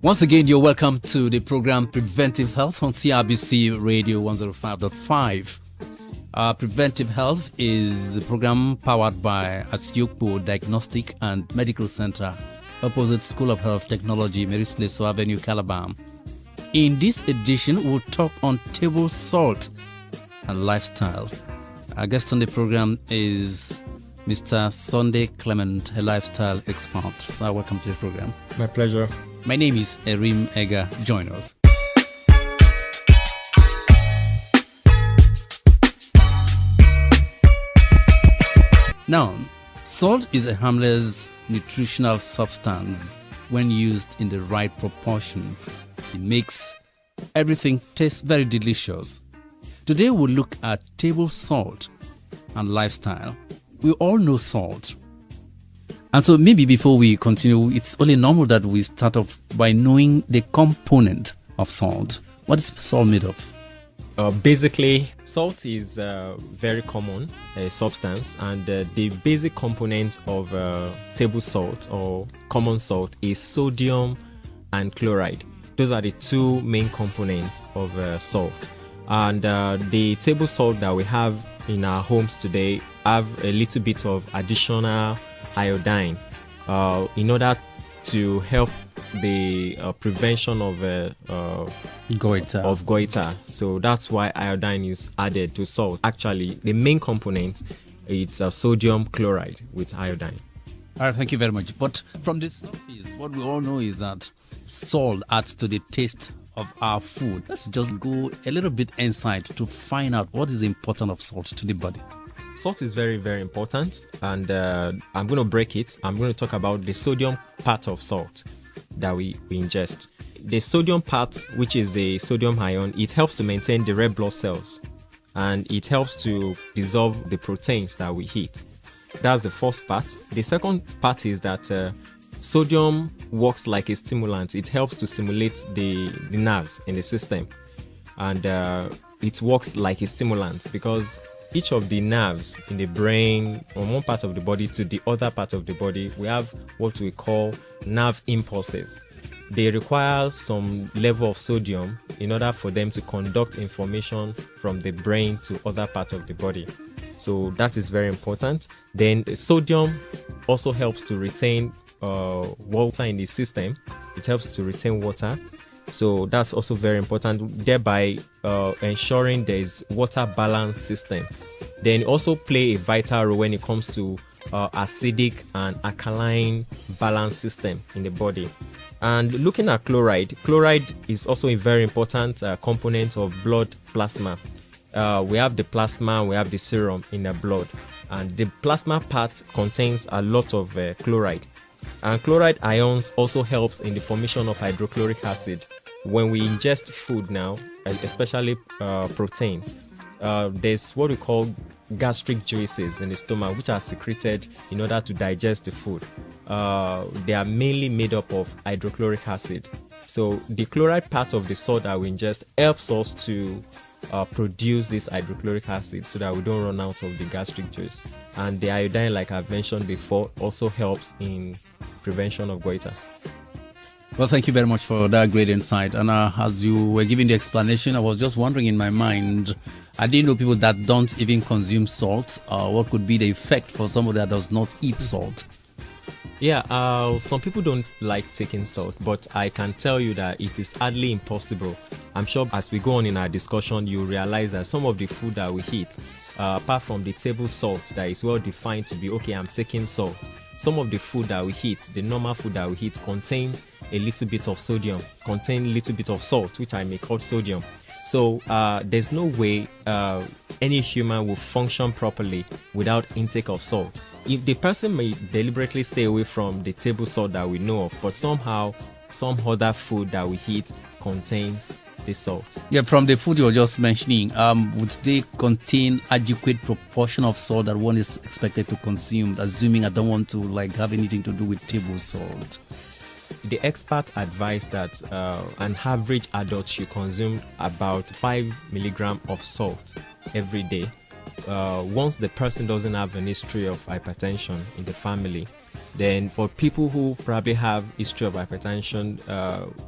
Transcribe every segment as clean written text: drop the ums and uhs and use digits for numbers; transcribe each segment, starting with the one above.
Once again, you're welcome to the program Preventive Health on CRBC Radio 105.5. Preventive Health is a program powered by Asiokpo Diagnostic and Medical Center, opposite School of Health Technology, Marisleso Avenue, Calabar. In this edition, we'll talk on table salt and lifestyle. Our guest on the program is Mr. Sunday Clement, a lifestyle expert. So welcome to the program. My pleasure. My name is Erim Ega. Join us. Now, salt is a harmless nutritional substance when used in the right proportion. It makes everything taste very delicious. Today we'll look at table salt and lifestyle. We all know salt. And so maybe before we continue, it's only normal that we start off by knowing the component of salt. What is salt made of? Basically, salt is very common substance, and the basic component of table salt or common salt is sodium and chloride. Those are the two main components of salt. And the table salt that we have in our homes today have a little bit of additional iodine in order to help the prevention of goiter. So that's why iodine is added to salt. Actually, the main component is sodium chloride with iodine. All right, thank you very much. But from the surface, what we all know is that salt adds to the taste of our food. Let's just go a little bit inside to find out what is the importance of salt to the body. Salt is very, very important, and I'm going to break it. I'm going to talk about the sodium part of salt that we ingest. The sodium part, which is the sodium ion, it helps to maintain the red blood cells, and it helps to dissolve the proteins that we eat. That's the first part. The second part is that sodium works like a stimulant. It helps to stimulate the nerves in the system, and it works like a stimulant because each of the nerves in the brain from one part of the body to the other part of the body, we have what we call nerve impulses. They require some level of sodium in order for them to conduct information from the brain to other parts of the body. So that is very important. Then the sodium also helps to retain water in the system. It helps to retain water. So that's also very important, thereby ensuring there is water balance system. Then also play a vital role when it comes to acidic and alkaline balance system in the body. And looking at chloride is also a very important component of blood plasma. We have the plasma, we have the serum in the blood, and the plasma part contains a lot of chloride. And chloride ions also helps in the formation of hydrochloric acid. When we ingest food now, especially proteins, there's what we call gastric juices in the stomach, which are secreted in order to digest the food. They are mainly made up of hydrochloric acid. So the chloride part of the salt that we ingest helps us to produce this hydrochloric acid so that we don't run out of the gastric juice. And the iodine, like I've mentioned before, also helps in prevention of goiter. Well, thank you very much for that great insight. And as you were giving the explanation, I was just wondering in my mind, I didn't know people that don't even consume salt. What could be the effect for somebody that does not eat salt? Yeah, some people don't like taking salt, but I can tell you that it is hardly impossible. I'm sure as we go on in our discussion, you realize that some of the food that we eat, apart from the table salt that is well defined to be, okay, I'm taking salt, some of the food that we eat, the normal food that we eat, contains a little bit of sodium, contain a little bit of salt, which I may call sodium. So there's no way any human will function properly without intake of salt. If the person may deliberately stay away from the table salt that we know of, but somehow some other food that we eat contains the salt. Yeah, from the food you were just mentioning, would they contain adequate proportion of salt that one is expected to consume, assuming I don't want to have anything to do with table salt? The expert advised that an average adult should consume about 5 milligrams of salt every day. Once the person doesn't have an history of hypertension in the family, Then for people who probably have history of hypertension,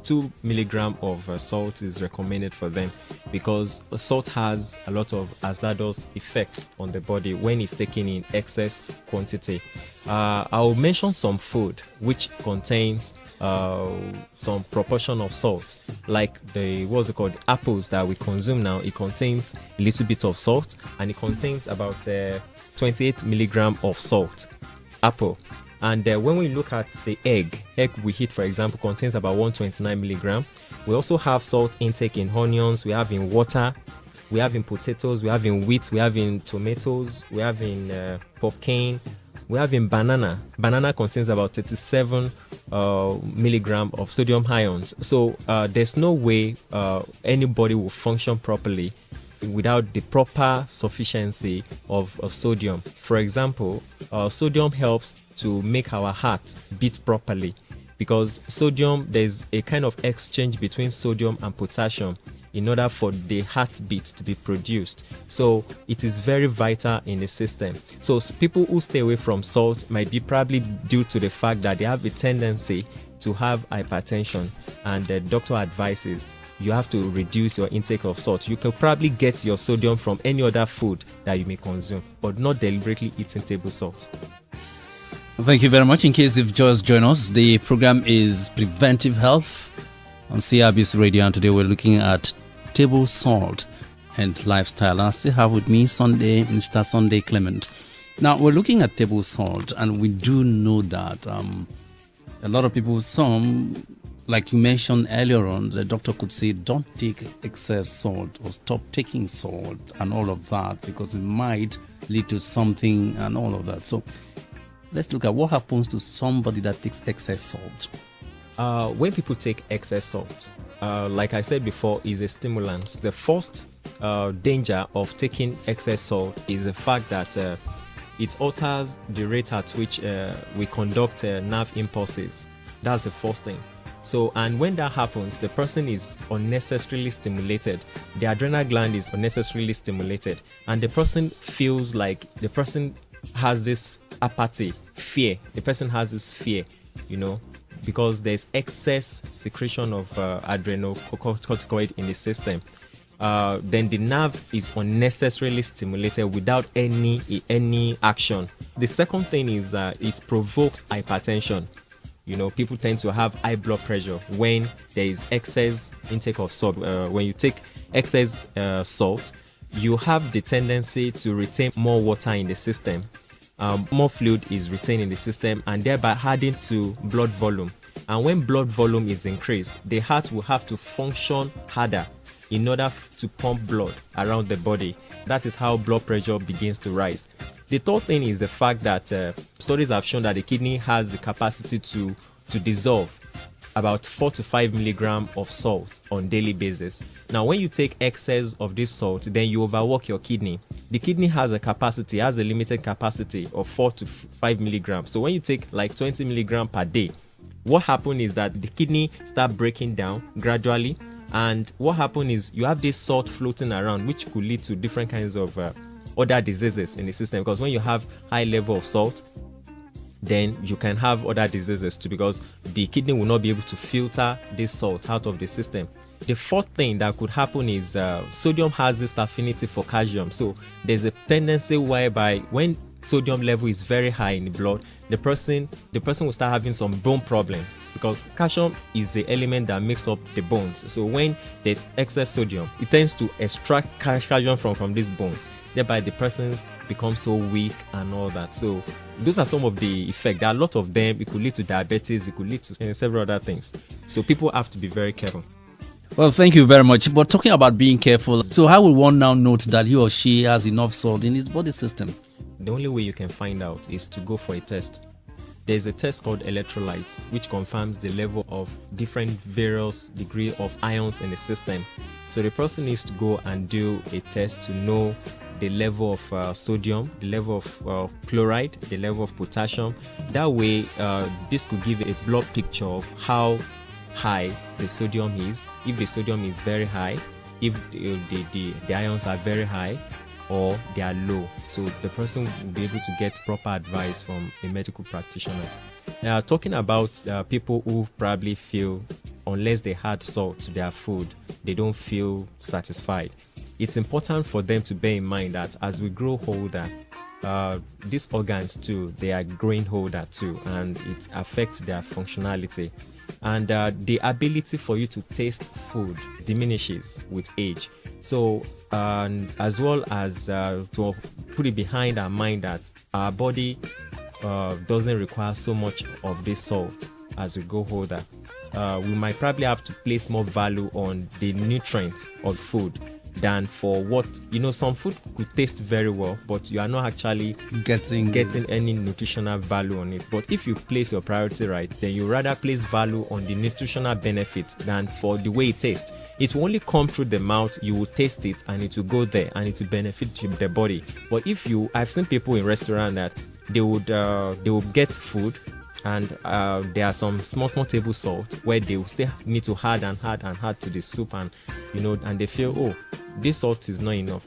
2 milligram of salt is recommended for them, because salt has a lot of hazardous effect on the body when it's taken in excess quantity. I'll mention some food which contains some proportion of salt, like the apples that we consume now. It contains a little bit of salt, and it contains about 28 milligram of salt. Apple. And when we look at the egg we eat, for example, contains about 129 milligram. We also have salt intake in onions, we have in water, we have in potatoes, we have in wheat, we have in tomatoes, we have in pumpkin, we have in banana. Banana contains about 37 milligram of sodium ions. So there's no way anybody will function properly without the proper sufficiency of sodium. For example, sodium helps to make our heart beat properly, because sodium, there's a kind of exchange between sodium and potassium in order for the heartbeat to be produced. So it is very vital in the system. So people who stay away from salt might be probably due to the fact that they have a tendency to have hypertension, and the doctor advises you have to reduce your intake of salt. You can probably get your sodium from any other food that you may consume, but not deliberately eating table salt. Thank you very much. In case you've just joined us, the program is Preventive Health on CRBC Radio, and today we're looking at table salt and lifestyle. I still have with me Mr. Sunday Clement. Now, we're looking at table salt, and we do know that a lot of people, like you mentioned earlier on, the doctor could say, don't take excess salt or stop taking salt and all of that, because it might lead to something and all of that. So let's look at what happens to somebody that takes excess salt. When people take excess salt, like I said before, is a stimulant. The first danger of taking excess salt is the fact that it alters the rate at which we conduct nerve impulses. That's the first thing. So, and when that happens, the person is unnecessarily stimulated. The adrenal gland is unnecessarily stimulated, and the person feels like the person has this apathy, fear. The person has this fear, because there's excess secretion of adrenocorticoid in the system. Then the nerve is unnecessarily stimulated without any action. The second thing is it provokes hypertension. People tend to have high blood pressure when there is excess intake of salt. When you take excess salt, you have the tendency to retain more water in the system. More fluid is retained in the system, and thereby adding to blood volume. And when blood volume is increased, the heart will have to function harder in order to pump blood around the body. That is how blood pressure begins to rise. The third thing is the fact that studies have shown that the kidney has the capacity to dissolve about 4 to 5 milligram of salt on daily basis. Now, when you take excess of this salt, then you overwork your kidney. The kidney has a limited capacity of 4 to 5 milligrams. So when you take like 20 milligram per day, what happens is that the kidney start breaking down gradually, and what happens is you have this salt floating around, which could lead to different kinds of other diseases in the system, because when you have high level of salt, then you can have other diseases too, because the kidney will not be able to filter this salt out of the system. The fourth thing that could happen is sodium has this affinity for calcium. So there's a tendency whereby when sodium level is very high in the blood, the person will start having some bone problems, because calcium is the element that makes up the bones. So when there's excess sodium, it tends to extract calcium from these bones. Thereby the person becomes so weak and all that. So those are some of the effects. There are a lot of them. It could lead to diabetes. It could lead to several other things. So people have to be very careful. Well, thank you very much. But talking about being careful, so how will one now note that he or she has enough salt in his body system? The only way you can find out is to go for a test. There's a test called electrolytes, which confirms the level of different various degree of ions in the system. So the person needs to go and do a test to know the level of sodium, the level of chloride, the level of potassium. That way, this could give a blood picture of how high the sodium is. If the sodium is very high, if the ions are very high, or they are low. So the person will be able to get proper advice from a medical practitioner. Talking about people who probably feel, unless they add salt to their food, they don't feel satisfied. It's important for them to bear in mind that as we grow older, these organs too, they are growing older too, and it affects their functionality. And the ability for you to taste food diminishes with age. So, as well as to put it behind our mind that our body doesn't require so much of this salt as we go older, we might probably have to place more value on the nutrients of food than for what, some food could taste very well, but you are not actually getting any nutritional value on it. But if you place your priority right, then you rather place value on the nutritional benefit than for the way it tastes. It will only come through the mouth, you will taste it, and it will go there, and it will benefit the body. But I've seen people in restaurants that they would get food, and there are some small table salt where they will still need to add to the soup, and and they feel, oh, this salt is not enough.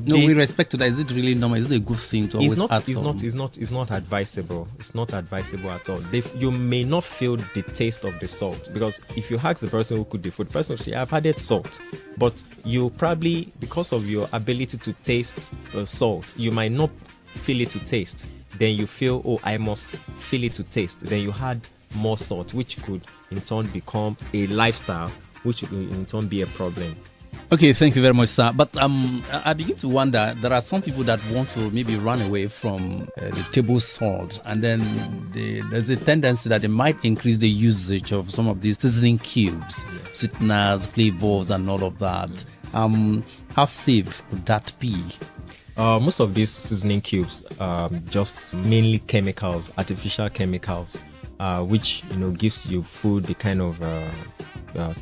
With respect to that, is it really normal? Is it a good thing to always add salt? It's not advisable. It's not advisable at all. You may not feel the taste of the salt, because if you ask the person who cooked the food, the person will say, I've added salt. But you probably, because of your ability to taste salt, you might not feel it to taste. Then you feel, oh, I must feel it to taste. Then you add more salt, which could in turn become a lifestyle, which could in turn be a problem. Okay, thank you very much, sir. But I begin to wonder, there are some people that want to maybe run away from the table salt, and then there's a tendency that they might increase the usage of some of these seasoning cubes, sweeteners, flavors, and all of that. How safe would that be? Most of these seasoning cubes just mainly chemicals, artificial chemicals, which gives you food the kind of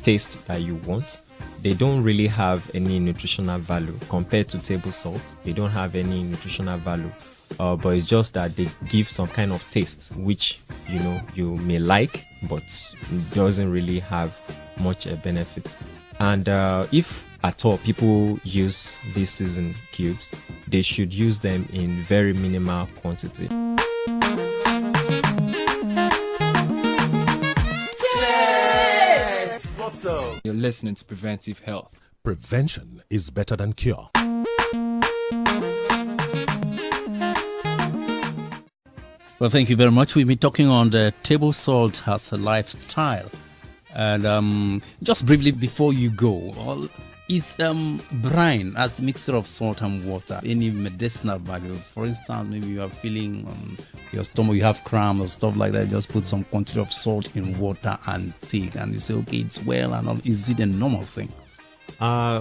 taste that you want. They don't really have any nutritional value compared to table salt. They don't have any nutritional value, but it's just that they give some kind of taste, which you may like, but doesn't really have much benefit. And if at all people use these seasoning cubes, they should use them in very minimal quantity. You're listening to Preventive Health. Prevention is better than cure. Well, thank you very much. We've been talking on the table salt as a lifestyle. And just briefly before you go, is brine as a mixture of salt and water any medicinal value? For instance, maybe you are feeling your stomach, you have cramp or stuff like that, just put some quantity of salt in water and take, and you say, okay, it's well and all. Is it a normal thing?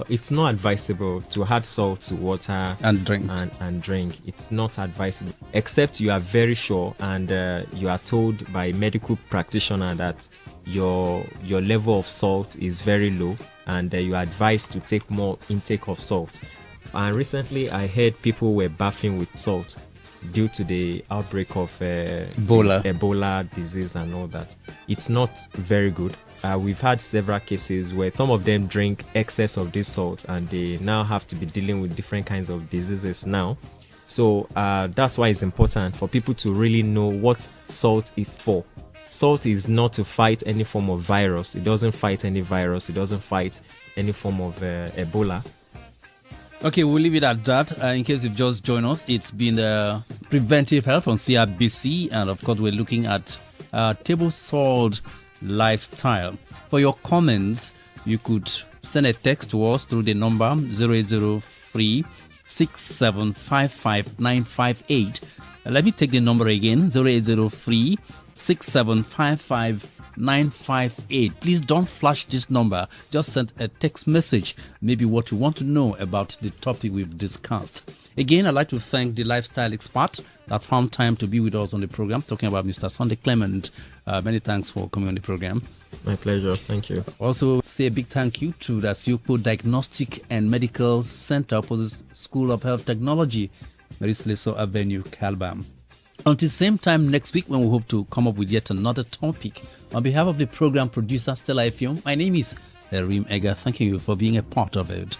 It's not advisable to add salt to water and drink. And drink. It's not advisable, except you are very sure and you are told by a medical practitioner that your level of salt is very low, and you are advised to take more intake of salt. And recently I heard people were bathing with salt due to the outbreak of Ebola disease and all that. It's not very good. We've had several cases where some of them drink excess of this salt, and they now have to be dealing with different kinds of diseases now. So that's why it's important for people to really know what salt is for. Salt is not to fight any form of virus. It doesn't fight any virus. It doesn't fight any form of Ebola. Okay, we'll leave it at that. In case you've just joined us, it's been Preventive Health on CRBC, and of course we're looking at table salt lifestyle. For your comments, you could send a text to us through the number 0803 6755 958. Let me take the number again, 0803 6755 958. Please don't flash this number. Just send a text message, maybe what you want to know about the topic we've discussed. Again, I'd like to thank the lifestyle expert that found time to be with us on the program, talking about Mr. Sunday Clement. Many thanks for coming on the program. My pleasure. Thank you. Also, say a big thank you to the Asiokpo Diagnostic and Medical Center for the School of Health Technology, Marisleso Avenue, Calbam. Until same time next week, when we hope to come up with yet another topic. On behalf of the program producer Stella Effiong, my name is Erim Ega. Thanking you for being a part of it.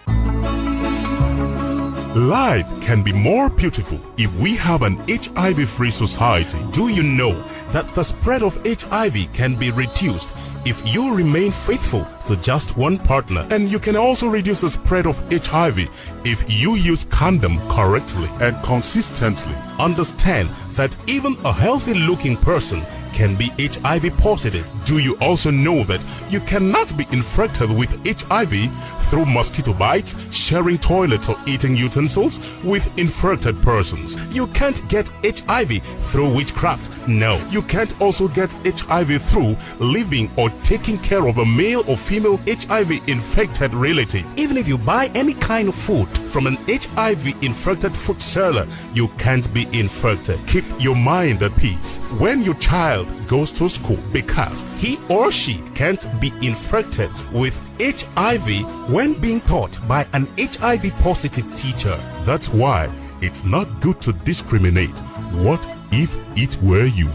Life can be more beautiful if we have an HIV-free society. Do you know that the spread of HIV can be reduced if you remain faithful to just one partner? And you can also reduce the spread of HIV if you use condom correctly and consistently. Understand that even a healthy-looking person can be HIV positive. Do you also know that you cannot be infected with HIV through mosquito bites, sharing toilets, or eating utensils with infected persons? You can't get HIV through witchcraft. No, you can't also get HIV through living or taking care of a male or female HIV infected relative. Even if you buy any kind of food from an HIV infected food seller, you can't be infected. Keep your mind at peace when your child goes to school, because he or she can't be infected with HIV when being taught by an HIV positive teacher. That's why it's not good to discriminate. What if it were you?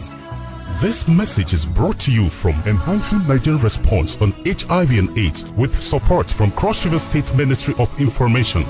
This message is brought to you from Enhancing Nigerian Response on HIV and AIDS with support from Cross River State Ministry of Information.